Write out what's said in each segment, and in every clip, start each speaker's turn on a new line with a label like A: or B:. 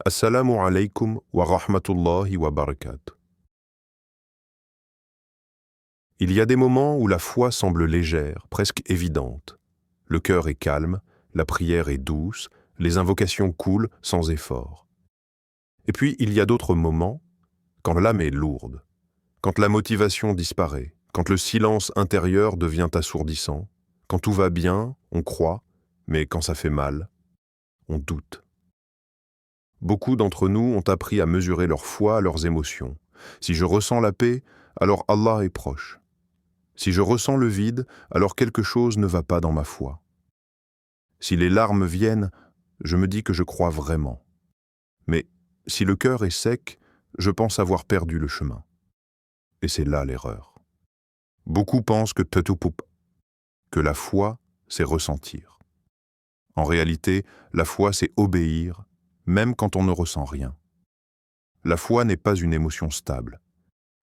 A: Assalamu alaikum wa rahmatullahi wa barakatuh. Il y a des moments où la foi semble légère, presque évidente. Le cœur est calme, la prière est douce, les invocations coulent sans effort. Et puis il y a d'autres moments, quand l'âme est lourde, quand la motivation disparaît, quand le silence intérieur devient assourdissant, quand tout va bien, on croit, mais quand ça fait mal, on doute. Beaucoup d'entre nous ont appris à mesurer leur foi à leurs émotions. Si je ressens la paix, alors Allah est proche. Si je ressens le vide, alors quelque chose ne va pas dans ma foi. Si les larmes viennent, je me dis que je crois vraiment. Mais si le cœur est sec, je pense avoir perdu le chemin. Et c'est là l'erreur. Beaucoup pensent que la foi, c'est ressentir. En réalité, la foi, c'est obéir, même quand on ne ressent rien. La foi n'est pas une émotion stable.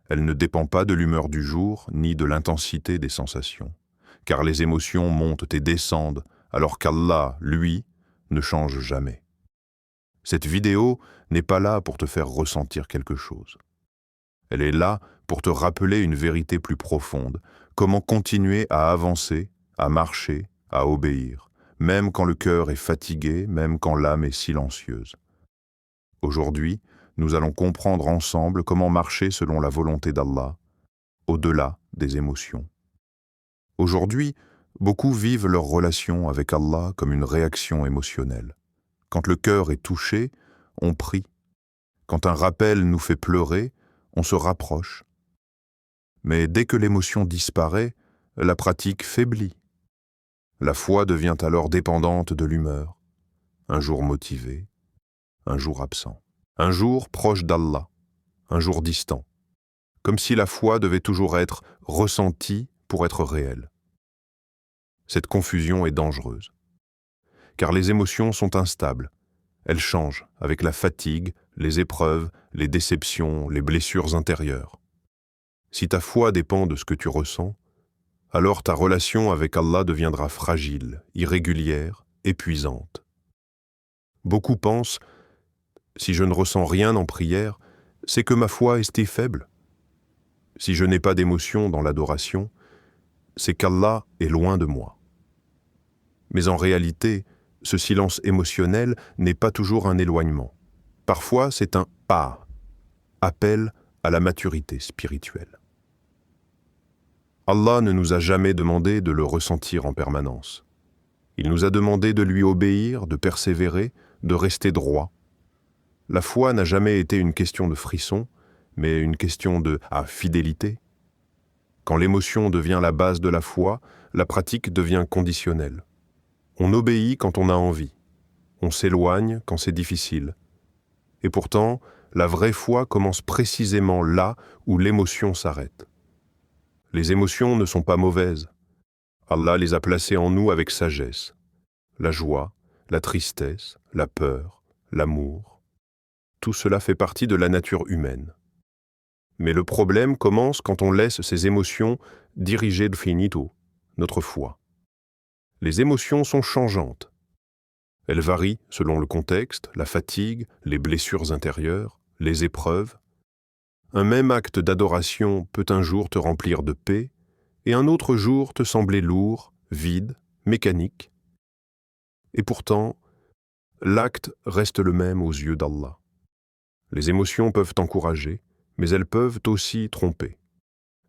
A: Elle ne dépend pas de l'humeur du jour, ni de l'intensité des sensations. Car les émotions montent et descendent, alors qu'Allah, lui, ne change jamais. Cette vidéo n'est pas là pour te faire ressentir quelque chose. Elle est là pour te rappeler une vérité plus profonde, comment continuer à avancer, à marcher, à obéir, même quand le cœur est fatigué, même quand l'âme est silencieuse. Aujourd'hui, nous allons comprendre ensemble comment marcher selon la volonté d'Allah, au-delà des émotions. Aujourd'hui, beaucoup vivent leur relation avec Allah comme une réaction émotionnelle. Quand le cœur est touché, on prie. Quand un rappel nous fait pleurer, on se rapproche. Mais dès que l'émotion disparaît, la pratique faiblit. La foi devient alors dépendante de l'humeur. Un jour motivé, un jour absent. Un jour proche d'Allah, un jour distant. Comme si la foi devait toujours être ressentie pour être réelle. Cette confusion est dangereuse. Car les émotions sont instables. Elles changent avec la fatigue, les épreuves, les déceptions, les blessures intérieures. Si ta foi dépend de ce que tu ressens, alors ta relation avec Allah deviendra fragile, irrégulière, épuisante. Beaucoup pensent, si je ne ressens rien en prière, c'est que ma foi est faible. Si je n'ai pas d'émotion dans l'adoration, c'est qu'Allah est loin de moi. Mais en réalité, ce silence émotionnel n'est pas toujours un éloignement. Parfois, c'est un « pas », appel à la maturité spirituelle. Allah ne nous a jamais demandé de le ressentir en permanence. Il nous a demandé de lui obéir, de persévérer, de rester droit. La foi n'a jamais été une question de frisson, mais une question de fidélité. Quand l'émotion devient la base de la foi, la pratique devient conditionnelle. On obéit quand on a envie. On s'éloigne quand c'est difficile. Et pourtant, la vraie foi commence précisément là où l'émotion s'arrête. Les émotions ne sont pas mauvaises. Allah les a placées en nous avec sagesse. La joie, la tristesse, la peur, l'amour. Tout cela fait partie de la nature humaine. Mais le problème commence quand on laisse ces émotions diriger notre foi. Les émotions sont changeantes. Elles varient selon le contexte, la fatigue, les blessures intérieures, les épreuves. Un même acte d'adoration peut un jour te remplir de paix et un autre jour te sembler lourd, vide, mécanique. Et pourtant, l'acte reste le même aux yeux d'Allah. Les émotions peuvent t'encourager, mais elles peuvent aussi tromper.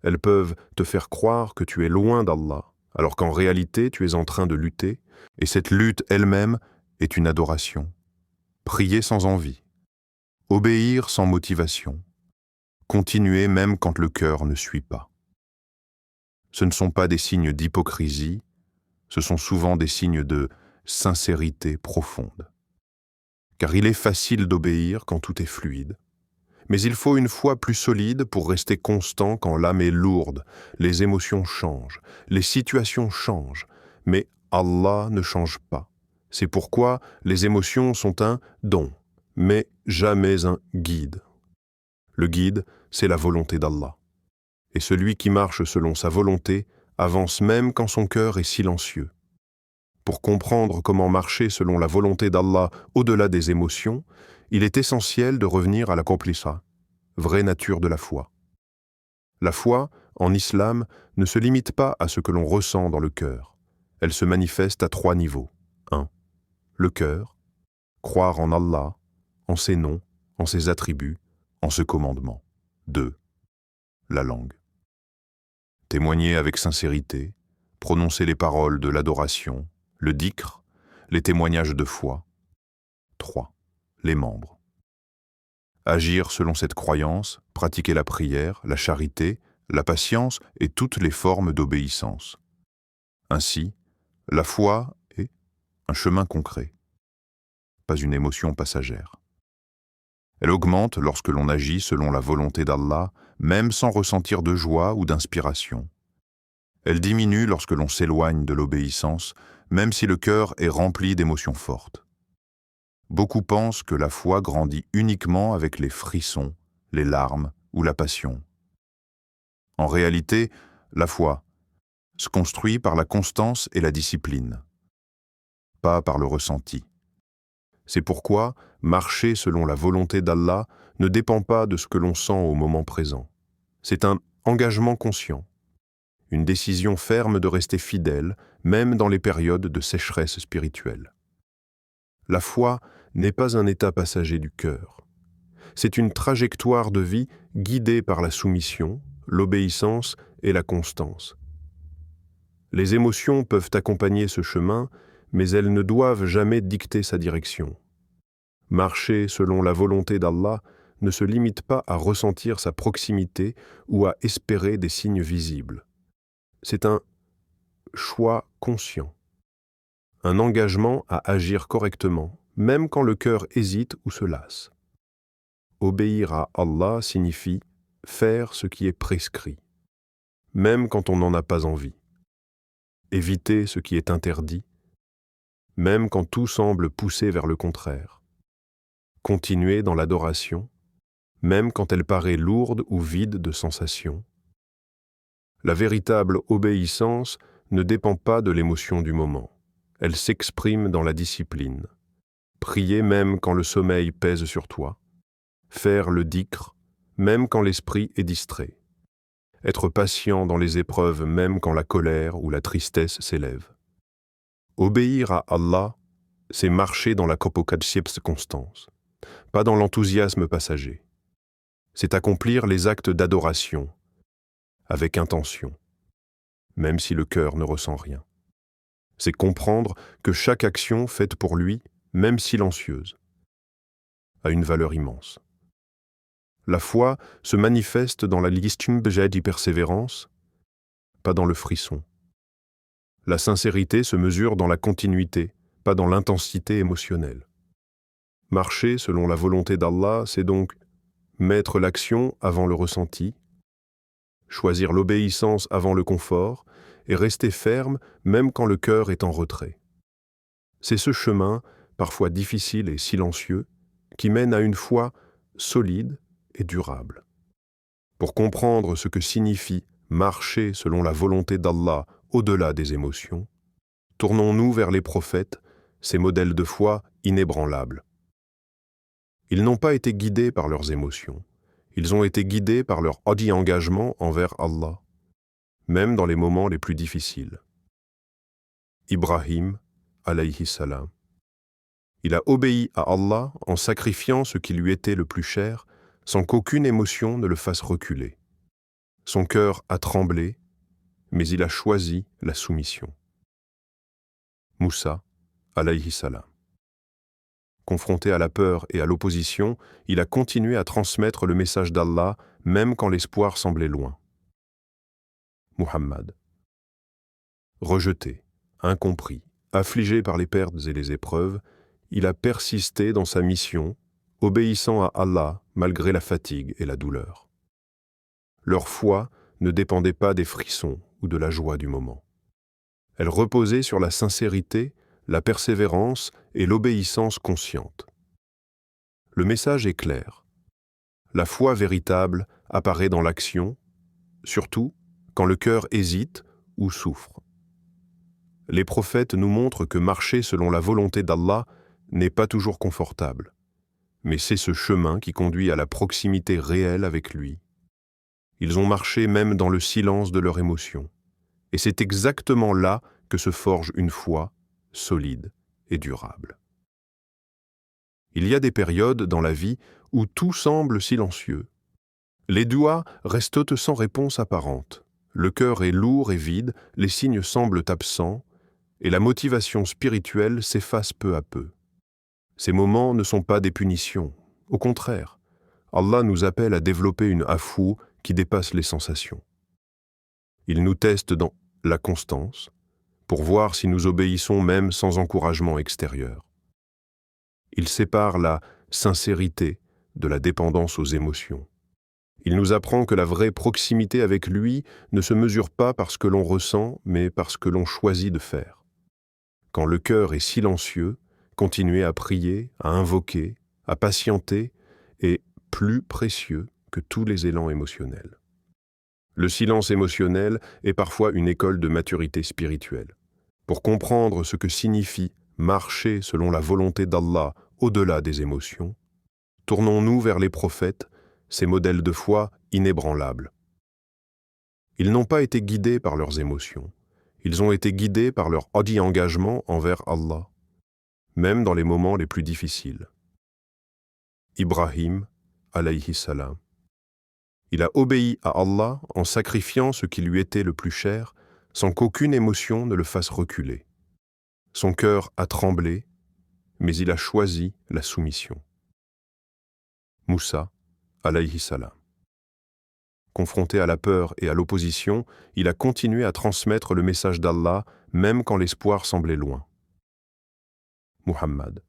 A: Elles peuvent te faire croire que tu es loin d'Allah, alors qu'en réalité tu es en train de lutter, et cette lutte elle-même est une adoration. Prier sans envie, obéir sans motivation, continuer même quand le cœur ne suit pas. Ce ne sont pas des signes d'hypocrisie, ce sont souvent des signes de sincérité profonde. Car il est facile d'obéir quand tout est fluide, mais il faut une foi plus solide pour rester constant quand l'âme est lourde, les émotions changent, les situations changent, mais Allah ne change pas. C'est pourquoi les émotions sont un don, mais jamais un guide. Le guide, c'est la volonté d'Allah. Et celui qui marche selon sa volonté avance même quand son cœur est silencieux. Pour comprendre comment marcher selon la volonté d'Allah au-delà des émotions, il est essentiel de revenir à la complisa, vraie nature de la foi. La foi, en islam, ne se limite pas à ce que l'on ressent dans le cœur. Elle se manifeste à 3 niveaux. 1. Le cœur, croire en Allah, en ses noms, en ses attributs, en ce commandement. 2. La langue. Témoigner avec sincérité, prononcer les paroles de l'adoration, le dhikr, les témoignages de foi. 3. Les membres. Agir selon cette croyance, pratiquer la prière, la charité, la patience et toutes les formes d'obéissance. Ainsi, la foi est un chemin concret, pas une émotion passagère. Elle augmente lorsque l'on agit selon la volonté d'Allah, même sans ressentir de joie ou d'inspiration. Elle diminue lorsque l'on s'éloigne de l'obéissance, même si le cœur est rempli d'émotions fortes. Beaucoup pensent que la foi grandit uniquement avec les frissons, les larmes ou la passion. En réalité, la foi se construit par la constance et la discipline, pas par le ressenti. C'est pourquoi marcher selon la volonté d'Allah ne dépend pas de ce que l'on sent au moment présent. C'est un engagement conscient, une décision ferme de rester fidèle, même dans les périodes de sécheresse spirituelle. La foi n'est pas un état passager du cœur. C'est une trajectoire de vie guidée par la soumission, l'obéissance et la constance. Les émotions peuvent accompagner ce chemin, mais elles ne doivent jamais dicter sa direction. Marcher selon la volonté d'Allah ne se limite pas à ressentir sa proximité ou à espérer des signes visibles. C'est un choix conscient, un engagement à agir correctement, même quand le cœur hésite ou se lasse. Obéir à Allah signifie faire ce qui est prescrit, même quand on n'en a pas envie. Éviter ce qui est interdit, même quand tout semble pousser vers le contraire. Continuer dans l'adoration, même quand elle paraît lourde ou vide de sensations. La véritable obéissance ne dépend pas de l'émotion du moment. Elle s'exprime dans la discipline. Prier même quand le sommeil pèse sur toi. Faire le dhikr, même quand l'esprit est distrait. Être patient dans les épreuves même quand la colère ou la tristesse s'élève. Obéir à Allah, c'est marcher dans la constance, pas dans l'enthousiasme passager. C'est accomplir les actes d'adoration, avec intention, même si le cœur ne ressent rien. C'est comprendre que chaque action faite pour lui, même silencieuse, a une valeur immense. La foi se manifeste dans la persévérance, pas dans le frisson. La sincérité se mesure dans la continuité, pas dans l'intensité émotionnelle. Marcher selon la volonté d'Allah, c'est donc mettre l'action avant le ressenti, choisir l'obéissance avant le confort et rester ferme même quand le cœur est en retrait. C'est ce chemin, parfois difficile et silencieux, qui mène à une foi solide et durable. Pour comprendre ce que signifie marcher selon la volonté d'Allah au-delà des émotions, tournons-nous vers les prophètes, ces modèles de foi inébranlables. Ils n'ont pas été guidés par leurs émotions, ils ont été guidés par leur engagement envers Allah, même dans les moments les plus difficiles. Ibrahim, alayhi salam. Il a obéi à Allah en sacrifiant ce qui lui était le plus cher, sans qu'aucune émotion ne le fasse reculer. Son cœur a tremblé, mais il a choisi la soumission. Moussa, alayhi salam. Confronté à la peur et à l'opposition, il a continué à transmettre le message d'Allah, même quand l'espoir semblait loin. Muhammad. Rejeté, incompris, affligé par les pertes et les épreuves, il a persisté dans sa mission, obéissant à Allah malgré la fatigue et la douleur. Leur foi ne dépendait pas des frissons ou de la joie du moment. Elle reposait sur la sincérité, la persévérance et l'obéissance consciente. Le message est clair. La foi véritable apparaît dans l'action, surtout quand le cœur hésite ou souffre. Les prophètes nous montrent que marcher selon la volonté d'Allah n'est pas toujours confortable. mais c'est ce chemin qui conduit à la proximité réelle avec lui. Ils ont marché même dans le silence de leur émotion, et c'est exactement là que se forge une foi solide et durable. Il y a des périodes dans la vie où tout semble silencieux. Les duas restent sans réponse apparente. Le cœur est lourd et vide, les signes semblent absents, et la motivation spirituelle s'efface peu à peu. Ces moments ne sont pas des punitions. Au contraire, Allah nous appelle à développer une afou qui dépasse les sensations. Il nous teste dans la constance, pour voir si nous obéissons même sans encouragement extérieur. Il sépare la sincérité de la dépendance aux émotions. Il nous apprend que la vraie proximité avec lui ne se mesure pas par ce que l'on ressent, mais par ce que l'on choisit de faire. Quand le cœur est silencieux, continuer à prier, à invoquer, à patienter est plus précieux que tous les élans émotionnels. Le silence émotionnel est parfois une école de maturité spirituelle. Pour comprendre ce que signifie marcher selon la volonté d'Allah au-delà des émotions, tournons-nous vers les prophètes, ces modèles de foi inébranlables. Ils n'ont pas été guidés par leurs émotions, ils ont été guidés par leur haut engagement envers Allah, même dans les moments les plus difficiles. Ibrahim, alayhi salam. Il a obéi à Allah en sacrifiant ce qui lui était le plus cher, sans qu'aucune émotion ne le fasse reculer. Son cœur a tremblé, mais il a choisi la soumission. Moussa, alayhi salam. Confronté à la peur et à l'opposition, il a continué à transmettre le message d'Allah, même quand l'espoir semblait loin. Muhammad.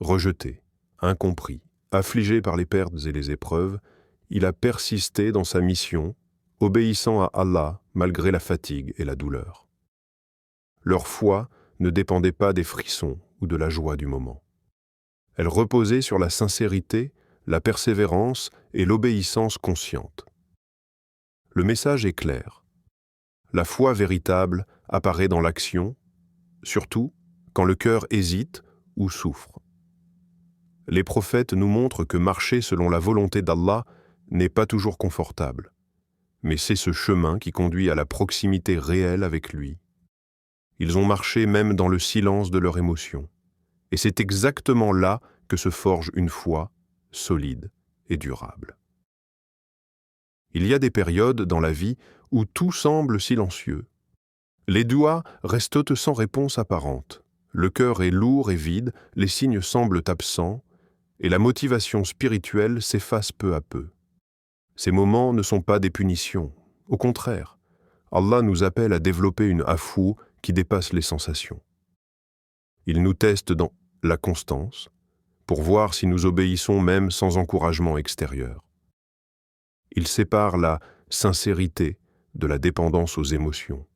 A: Rejeté, incompris, affligé par les pertes et les épreuves, il a persisté dans sa mission, obéissant à Allah malgré la fatigue et la douleur. Leur foi ne dépendait pas des frissons ou de la joie du moment. Elle reposait sur la sincérité, la persévérance et l'obéissance consciente. Le message est clair. La foi véritable apparaît dans l'action, surtout quand le cœur hésite ou souffre. Les prophètes nous montrent que marcher selon la volonté d'Allah n'est pas toujours confortable, mais c'est ce chemin qui conduit à la proximité réelle avec lui. Ils ont marché même dans le silence de leur émotion, et c'est exactement là que se forge une foi solide et durable. Il y a des périodes dans la vie où tout semble silencieux. Les duas restent sans réponse apparente. Le cœur est lourd et vide, les signes semblent absents, et la motivation spirituelle s'efface peu à peu. Ces moments ne sont pas des punitions. Au contraire, Allah nous appelle à développer une afou qui dépasse les sensations. Il nous teste dans la constance, pour voir si nous obéissons même sans encouragement extérieur. Il sépare la sincérité de la dépendance aux émotions.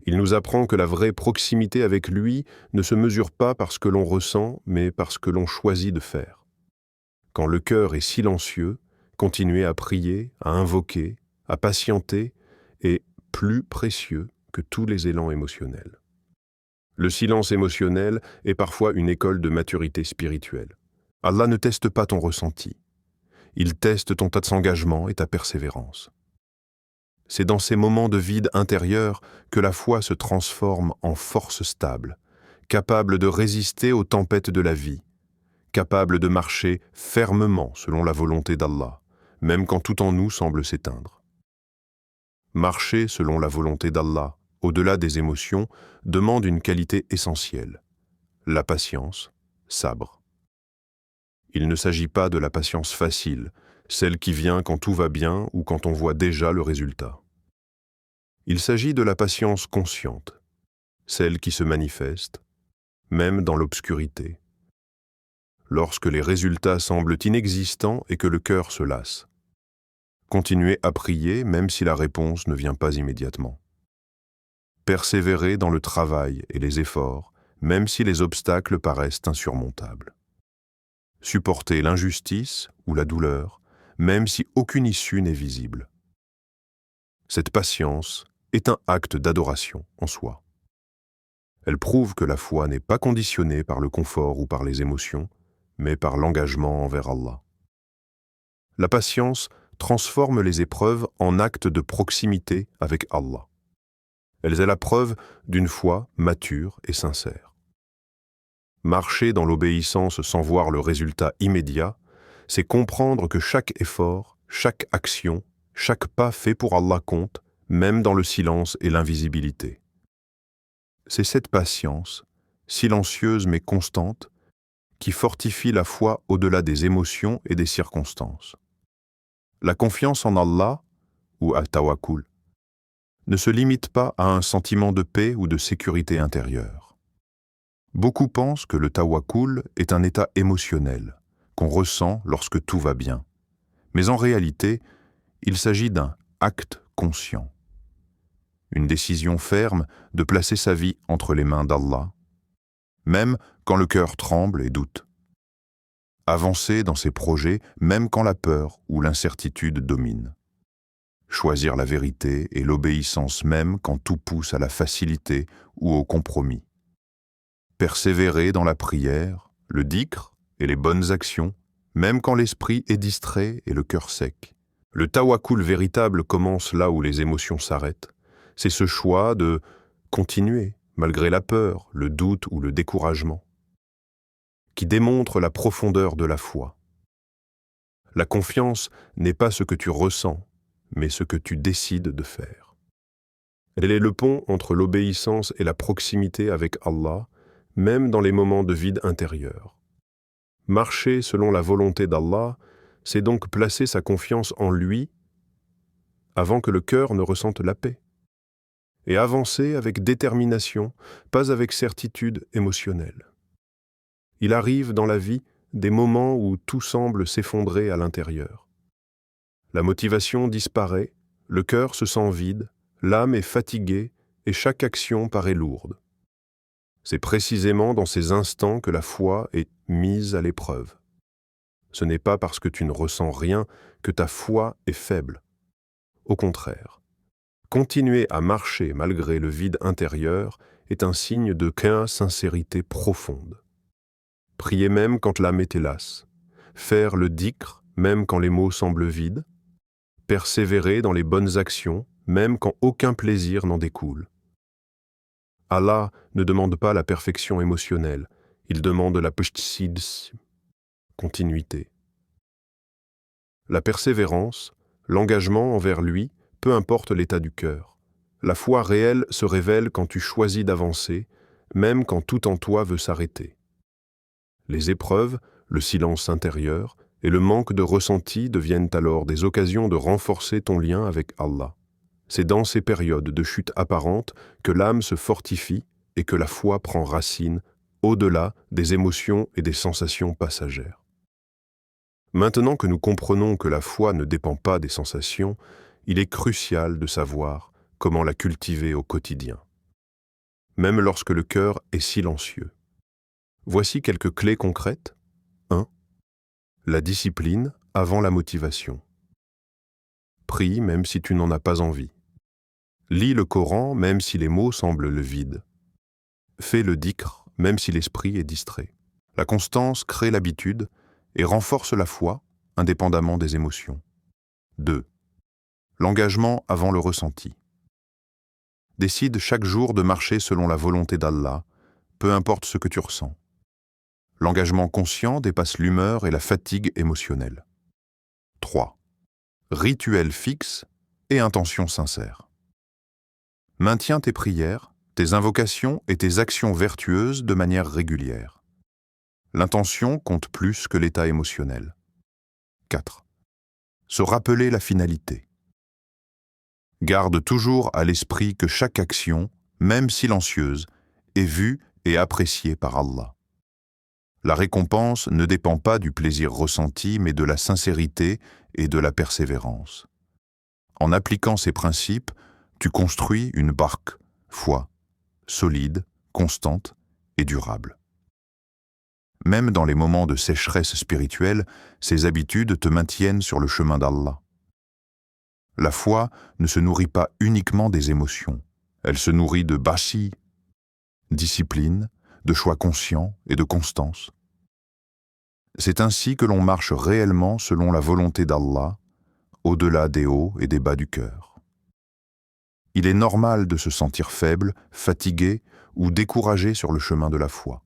A: Il nous apprend que la vraie proximité avec lui ne se mesure pas par ce que l'on ressent, mais par ce que l'on choisit de faire. Quand le cœur est silencieux, continuer à prier, à invoquer, à patienter est plus précieux que tous les élans émotionnels. Le silence émotionnel est parfois une école de maturité spirituelle. Allah ne teste pas ton ressenti. Il teste ton engagement et ta persévérance. C'est dans ces moments de vide intérieur que la foi se transforme en force stable, capable de résister aux tempêtes de la vie, capable de marcher fermement selon la volonté d'Allah, même quand tout en nous semble s'éteindre. Marcher selon la volonté d'Allah, au-delà des émotions, demande une qualité essentielle, la patience, sabre. Il ne s'agit pas de la patience facile, celle qui vient quand tout va bien ou quand on voit déjà le résultat. Il s'agit de la patience consciente, celle qui se manifeste, même dans l'obscurité, lorsque les résultats semblent inexistants et que le cœur se lasse. Continuez à prier même si la réponse ne vient pas immédiatement. Persévérer dans le travail et les efforts, même si les obstacles paraissent insurmontables. Supporter l'injustice ou la douleur, même si aucune issue n'est visible. Cette patience est un acte d'adoration en soi. Elle prouve que la foi n'est pas conditionnée par le confort ou par les émotions, mais par l'engagement envers Allah. La patience transforme les épreuves en actes de proximité avec Allah. Elle est la preuve d'une foi mature et sincère. Marcher dans l'obéissance sans voir le résultat immédiat, c'est comprendre que chaque effort, chaque action, chaque pas fait pour Allah compte, même dans le silence et l'invisibilité. C'est cette patience, silencieuse mais constante, qui fortifie la foi au-delà des émotions et des circonstances. La confiance en Allah, ou al-tawakkul, ne se limite pas à un sentiment de paix ou de sécurité intérieure. Beaucoup pensent que le tawakkul est un état émotionnel, qu'on ressent lorsque tout va bien. Mais en réalité, il s'agit d'un acte conscient. Une décision ferme de placer sa vie entre les mains d'Allah, même quand le cœur tremble et doute. Avancer dans ses projets même quand la peur ou l'incertitude dominent. Choisir la vérité et l'obéissance même quand tout pousse à la facilité ou au compromis. Persévérer dans la prière, le dhikr et les bonnes actions, même quand l'esprit est distrait et le cœur sec. Le tawakkul véritable commence là où les émotions s'arrêtent. C'est ce choix de continuer, malgré la peur, le doute ou le découragement, qui démontre la profondeur de la foi. La confiance n'est pas ce que tu ressens, mais ce que tu décides de faire. Elle est le pont entre l'obéissance et la proximité avec Allah, même dans les moments de vide intérieur. Marcher selon la volonté d'Allah, c'est donc placer sa confiance en lui avant que le cœur ne ressente la paix. Et avancer avec détermination, pas avec certitude émotionnelle. Il arrive dans la vie des moments où tout semble s'effondrer à l'intérieur. La motivation disparaît, le cœur se sent vide, l'âme est fatiguée et chaque action paraît lourde. C'est précisément dans ces instants que la foi est mise à l'épreuve. Ce n'est pas parce que tu ne ressens rien que ta foi est faible. Au contraire, continuer à marcher malgré le vide intérieur est un signe de sincérité profonde. Prier même quand l'âme est lasse, faire le dhikr même quand les mots semblent vides, persévérer dans les bonnes actions même quand aucun plaisir n'en découle. Allah ne demande pas la perfection émotionnelle, il demande la continuité. La persévérance, l'engagement envers lui, peu importe l'état du cœur. La foi réelle se révèle quand tu choisis d'avancer, même quand tout en toi veut s'arrêter. Les épreuves, le silence intérieur et le manque de ressenti deviennent alors des occasions de renforcer ton lien avec Allah. C'est dans ces périodes de chute apparente que l'âme se fortifie et que la foi prend racine au-delà des émotions et des sensations passagères. Maintenant que nous comprenons que la foi ne dépend pas des sensations, il est crucial de savoir comment la cultiver au quotidien, même lorsque le cœur est silencieux. Voici quelques clés concrètes. 1. La discipline avant la motivation. Prie même si tu n'en as pas envie. Lis le Coran même si les mots semblent le vide. Fais le dhikr même si l'esprit est distrait. La constance crée l'habitude et renforce la foi, indépendamment des émotions. 2. L'engagement avant le ressenti. Décide chaque jour de marcher selon la volonté d'Allah, peu importe ce que tu ressens. L'engagement conscient dépasse l'humeur et la fatigue émotionnelle. 3. Rituel fixe et intention sincère. Maintiens tes prières, tes invocations et tes actions vertueuses de manière régulière. L'intention compte plus que l'état émotionnel. 4. Se rappeler la finalité. Garde toujours à l'esprit que chaque action, même silencieuse, est vue et appréciée par Allah. La récompense ne dépend pas du plaisir ressenti, mais de la sincérité et de la persévérance. En appliquant ces principes, tu construis une barque, foi, solide, constante et durable. Même dans les moments de sécheresse spirituelle, ces habitudes te maintiennent sur le chemin d'Allah. La foi ne se nourrit pas uniquement des émotions. Elle se nourrit de basi, discipline, de choix conscients et de constance. C'est ainsi que l'on marche réellement selon la volonté d'Allah, au-delà des hauts et des bas du cœur. Il est normal de se sentir faible, fatigué ou découragé sur le chemin de la foi.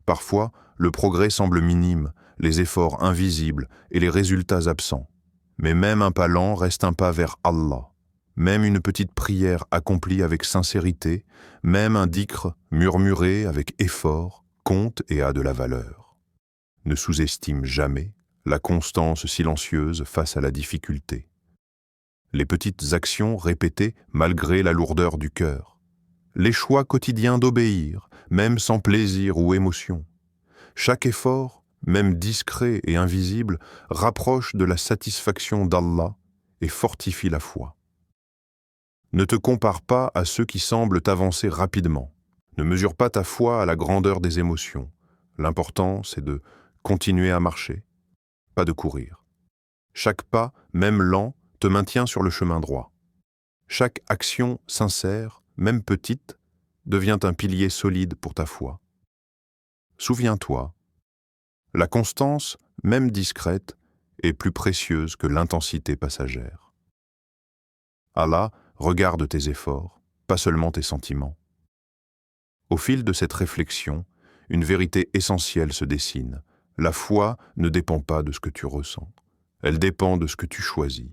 A: Parfois, le progrès semble minime, les efforts invisibles et les résultats absents. Mais même un pas lent reste un pas vers Allah. Même une petite prière accomplie avec sincérité, même un dhikr murmuré avec effort, compte et a de la valeur. Ne sous-estime jamais la constance silencieuse face à la difficulté. Les petites actions répétées malgré la lourdeur du cœur. Les choix quotidiens d'obéir, même sans plaisir ou émotion. Chaque effort, même discret et invisible, rapproche de la satisfaction d'Allah et fortifie la foi. Ne te compare pas à ceux qui semblent avancer rapidement. Ne mesure pas ta foi à la grandeur des émotions. L'important, c'est de continuer à marcher, pas de courir. Chaque pas, même lent, te maintient sur le chemin droit. Chaque action sincère, même petite, devient un pilier solide pour ta foi. Souviens-toi, la constance, même discrète, est plus précieuse que l'intensité passagère. Allah regarde tes efforts, pas seulement tes sentiments. Au fil de cette réflexion, une vérité essentielle se dessine. La foi ne dépend pas de ce que tu ressens, elle dépend de ce que tu choisis.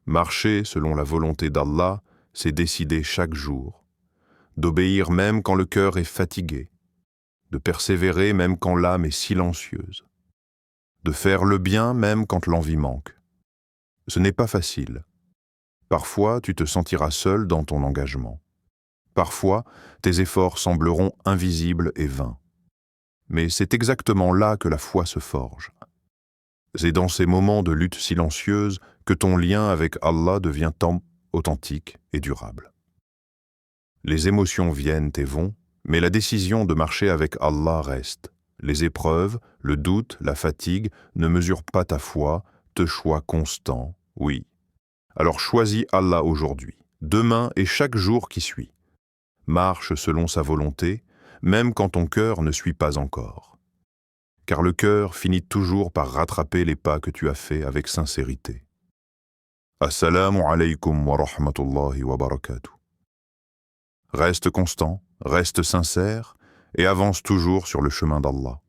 A: Marcher selon la volonté d'Allah, c'est décider chaque jour, d'obéir même quand le cœur est fatigué, de persévérer même quand l'âme est silencieuse, de faire le bien même quand l'envie manque. Ce n'est pas facile. Parfois, tu te sentiras seul dans ton engagement. Parfois, tes efforts sembleront invisibles et vains. Mais c'est exactement là que la foi se forge. C'est dans ces moments de lutte silencieuse que ton lien avec Allah devient authentique et durable. Les émotions viennent et vont, mais la décision de marcher avec Allah reste. Les épreuves, le doute, la fatigue ne mesurent pas ta foi, te choix constant, oui. Alors choisis Allah aujourd'hui, demain et chaque jour qui suit. Marche selon sa volonté, même quand ton cœur ne suit pas encore. Car le cœur finit toujours par rattraper les pas que tu as faits avec sincérité. Assalamu alaykum wa rahmatullahi wa barakatuh. Reste constant, reste sincère et avance toujours sur le chemin d'Allah.